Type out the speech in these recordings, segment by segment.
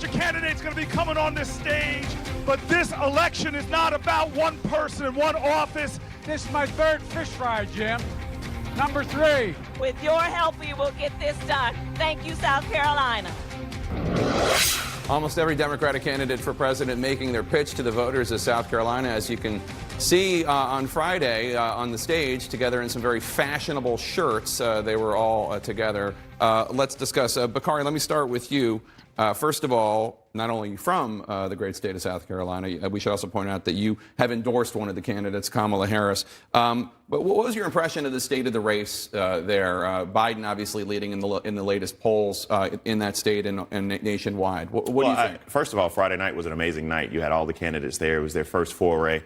bunch of candidates going to be coming on this stage, but this election is not about one person and one office. This is my third fish fry, Jim. Number 3. With your help, we will get this done. Thank you, South Carolina. Almost every Democratic candidate for president making their pitch to the voters of South Carolina, as you can see on Friday on the stage, together in some very fashionable shirts. They were all together. Let's discuss. Bakari, let me start with you. First of all, not only from the great state of South Carolina, we should also point out that you have endorsed one of the candidates, Kamala Harris. But what was your impression of the state of the race there? Biden obviously leading in the latest polls in that state and nationwide. What do you think? First of all, Friday night was an amazing night. You had all the candidates there. It was their first foray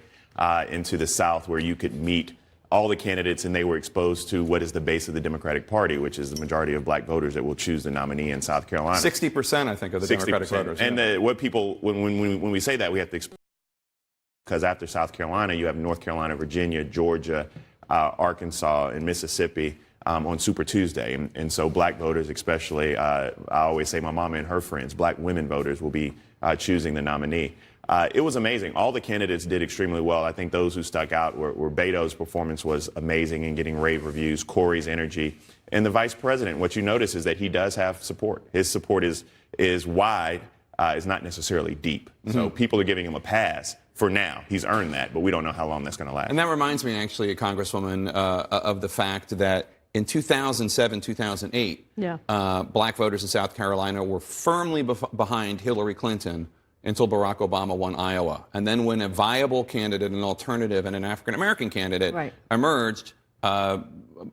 into the South, where you could meet all the candidates, and they were exposed to what is the base of the Democratic Party, which is the majority of black voters that will choose the nominee in South Carolina. 60%, I think, of the Democratic voters. And what people, when we say that, we have to explain, because after South Carolina, you have North Carolina, Virginia, Georgia, Arkansas, and Mississippi on Super Tuesday. And so black voters, especially, I always say my mama and her friends, black women voters will be choosing the nominee. It was amazing. All the candidates did extremely well. I think those who stuck out were Beto's performance was amazing and getting rave reviews, Corey's energy, and the vice president. What you notice is that he does have support. His support is wide, is not necessarily deep. So people are giving him a pass for now. He's earned that, but we don't know how long that's going to last. And that reminds me, actually, Congresswoman, of the fact that in 2007, 2008, black voters in South Carolina were firmly behind Hillary Clinton until Barack Obama won Iowa. And then when a viable candidate, an alternative, and an African-American candidate emerged,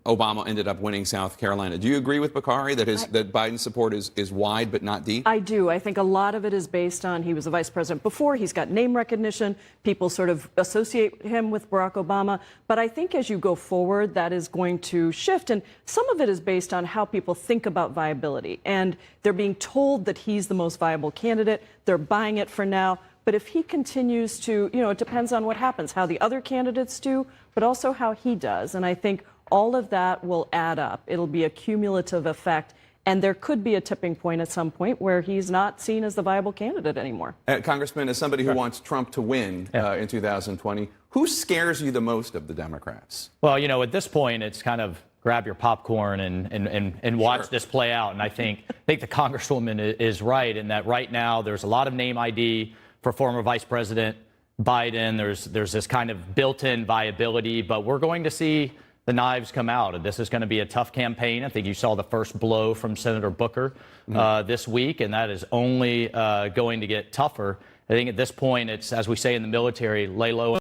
Obama ended up winning South Carolina. Do you agree with Bakari that that Biden's support is wide but not deep? I do. I think a lot of it is based on he was a vice president before. He's got name recognition. People sort of associate him with Barack Obama. But I think as you go forward, that is going to shift. And some of it is based on how people think about viability. And they're being told that he's the most viable candidate. They're buying it for now. But if he continues to, it depends on what happens, how the other candidates do, but also how he does. And I think all of that will add up. It'll be a cumulative effect. And there could be a tipping point at some point where he's not seen as the viable candidate anymore. Congressman, as somebody who wants Trump to win in 2020, who scares you the most of the Democrats? Well, at this point, it's kind of grab your popcorn and watch this play out. And I think the Congresswoman is right in that right now there's a lot of name ID for former Vice President Biden. There's this kind of built-in viability, but we're going to see the knives come out. And this is going to be a tough campaign. I think you saw the first blow from Senator Booker this week, and that is only going to get tougher. I think at this point, it's, as we say in the military, lay low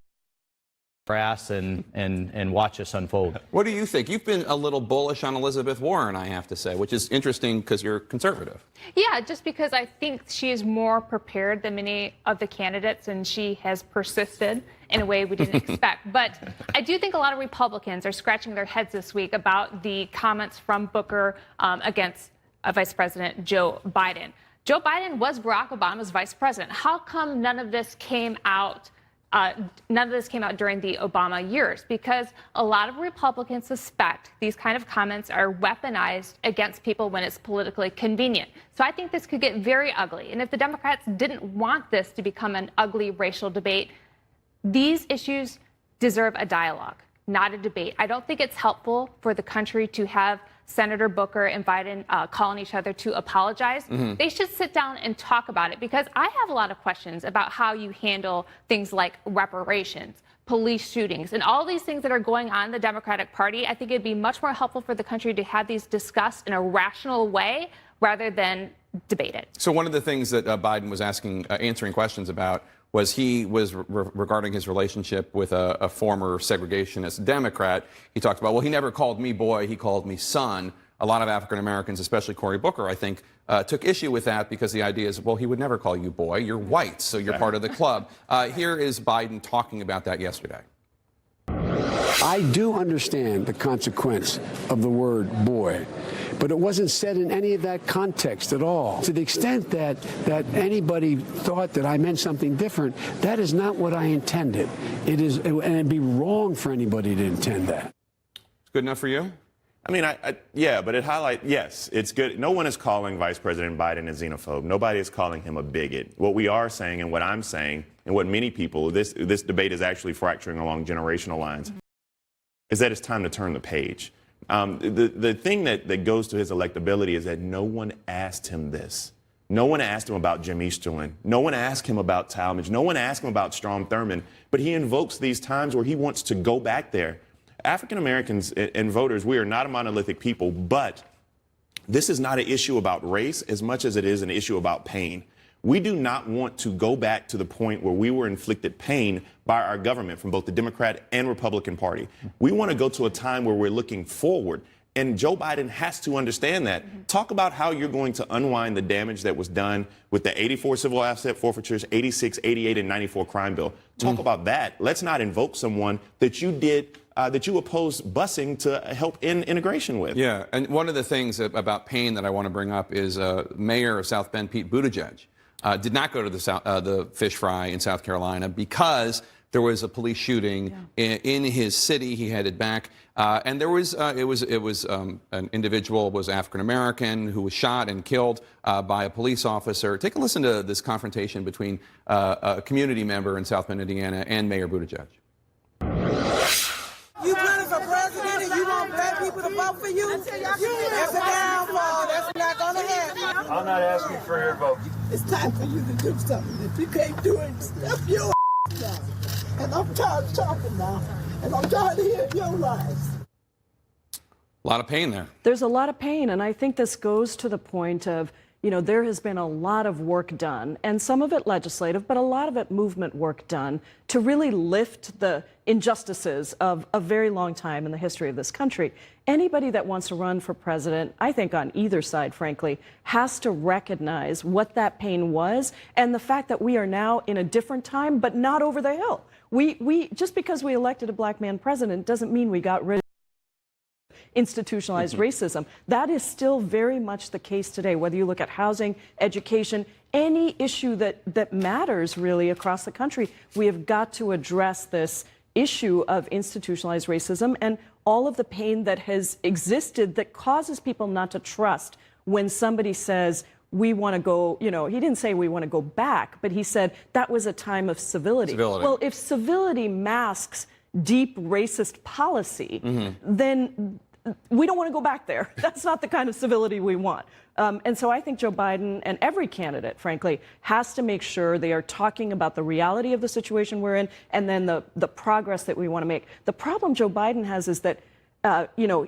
grass and watch us unfold. What do you think? You've been a little bullish on Elizabeth Warren, I have to say, which is interesting because you're conservative. Yeah, just because I think she is more prepared than many of the candidates, and she has persisted in a way we didn't expect. But I do think a lot of Republicans are scratching their heads this week about the comments from Booker against Vice President Joe Biden. Joe Biden was Barack Obama's vice president. How come none of this came out? None of this came out during the Obama years, because a lot of Republicans suspect these kind of comments are weaponized against people when it's politically convenient. So I think this could get very ugly. And if the Democrats didn't want this to become an ugly racial debate, these issues deserve a dialogue, not a debate. I don't think it's helpful for the country to have Senator Booker and Biden calling each other to apologize. They should sit down and talk about it, because I have a lot of questions about how you handle things like reparations, police shootings, and all these things that are going on in the Democratic Party. I think it'd be much more helpful for the country to have these discussed in a rational way rather than debated. So one of the things that Biden was answering questions about was regarding his relationship with a former segregationist Democrat. He talked about, well, he never called me boy, he called me son. A lot of African Americans, especially Cory Booker, I think, took issue with that because the idea is, well, he would never call you boy, you're white, so you're part of the club. Here is Biden talking about that yesterday. I do understand the consequence of the word boy, but it wasn't said in any of that context at all. To the extent that anybody thought that I meant something different, that is not what I intended. And it'd be wrong for anybody to intend that. Good enough for you? I mean, yeah, but it highlights, yes, it's good. No one is calling Vice President Biden a xenophobe. Nobody is calling him a bigot. What we are saying and what I'm saying and what many people, this debate is actually fracturing along generational lines, is that it's time to turn the page. The thing that goes to his electability is that no one asked him this. No one asked him about Jim Easterlin. No one asked him about Talmadge. No one asked him about Strom Thurmond. But he invokes these times where he wants to go back there. African Americans and voters, we are not a monolithic people, but this is not an issue about race as much as it is an issue about pain. We do not want to go back to the point where we were inflicted pain by our government from both the Democrat and Republican Party. We want to go to a time where we're looking forward. And Joe Biden has to understand that. Talk about how you're going to unwind the damage that was done with the 84 civil asset forfeitures, 86, 88, and 94 crime bill. Talk about that. Let's not invoke someone that you did, that you opposed busing to help in integration with. Yeah, and one of the things about pain that I want to bring up is Mayor of South Bend, Pete Buttigieg, did not go to the fish fry in South Carolina because there was a police shooting in his city. He headed back, and there was an individual was African American who was shot and killed by a police officer. Take a listen to this confrontation between a community member in South Bend, Indiana, and Mayor Buttigieg. You running for president and you want black people to vote for you? That's a downfall. That's not going to happen. I'm not asking for your vote. It's time for you to do something. If you can't do it, step your down. And I'm tired of talking now. And I'm tired of hearing your lies. A lot of pain there. There's a lot of pain, and I think this goes to the point of, there has been a lot of work done, and some of it legislative, but a lot of it movement work done to really lift the injustices of a very long time in the history of this country. Anybody that wants to run for president, I think on either side, frankly, has to recognize what that pain was and the fact that we are now in a different time, but not over the hill. We just because we elected a black man president doesn't mean we got rid of institutionalized racism. That is still very much the case today, whether you look at housing, education, any issue that matters really across the country. We have got to address this issue of institutionalized racism and all of the pain that has existed that causes people not to trust when somebody says, we want to go, he didn't say we want to go back, but he said that was a time of civility. Well, if civility masks deep racist policy, then we don't want to go back there. That's not the kind of civility we want. And so I think Joe Biden and every candidate, frankly, has to make sure they are talking about the reality of the situation we're in and then the progress that we want to make. The problem Joe Biden has is that,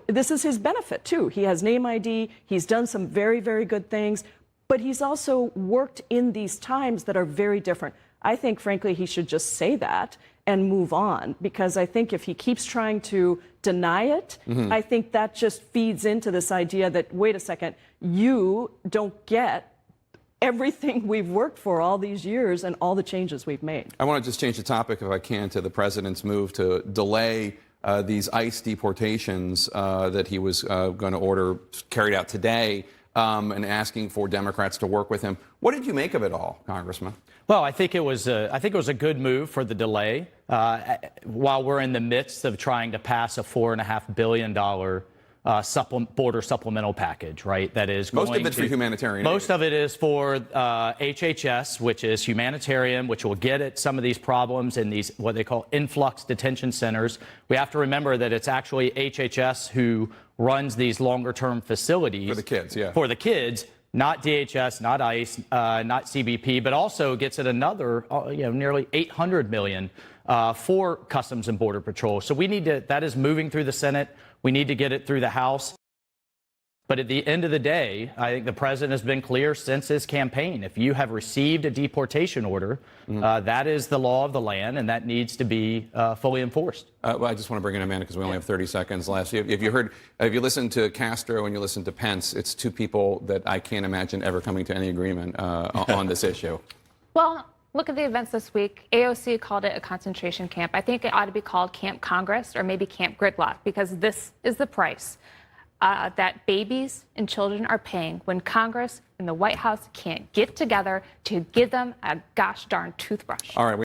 this is his benefit, too. He has name ID. He's done some very, very good things. But he's also worked in these times that are very different. I think, frankly, he should just say that and move on, because I think if he keeps trying to deny it, I think that just feeds into this idea that, wait a second, you don't get everything we've worked for all these years and all the changes we've made. I want to just change the topic, if I can, to the president's move to delay these ICE deportations that he was going to order carried out today, and asking for Democrats to work with him. What did you make of it all, Congressman? Well, I think it was a good move for the delay while we're in the midst of trying to pass a $4.5 billion border supplemental package, right? That is going most of it for humanitarian. Most of it is for HHS, which is humanitarian, which will get at some of these problems in these what they call influx detention centers. We have to remember that it's actually HHS who runs these longer-term facilities for the kids, for the kids. Not DHS, not ICE, not CBP, but also gets at another, nearly $800 million for Customs and Border Patrol. So we need to. That is moving through the Senate. We need to get it through the House. But at the end of the day, I think the president has been clear since his campaign. If you have received a deportation order, that is the law of the land, and that needs to be fully enforced. Well, I just want to bring in Amanda because we only have 30 seconds left. If you listen to Castro and you listen to Pence, it's two people that I can't imagine ever coming to any agreement on this issue. Well, look at the events this week. AOC called it a concentration camp. I think it ought to be called Camp Congress or maybe Camp Gridlock, because this is the price that babies and children are paying when Congress and the White House can't get together to give them a gosh darn toothbrush. All right.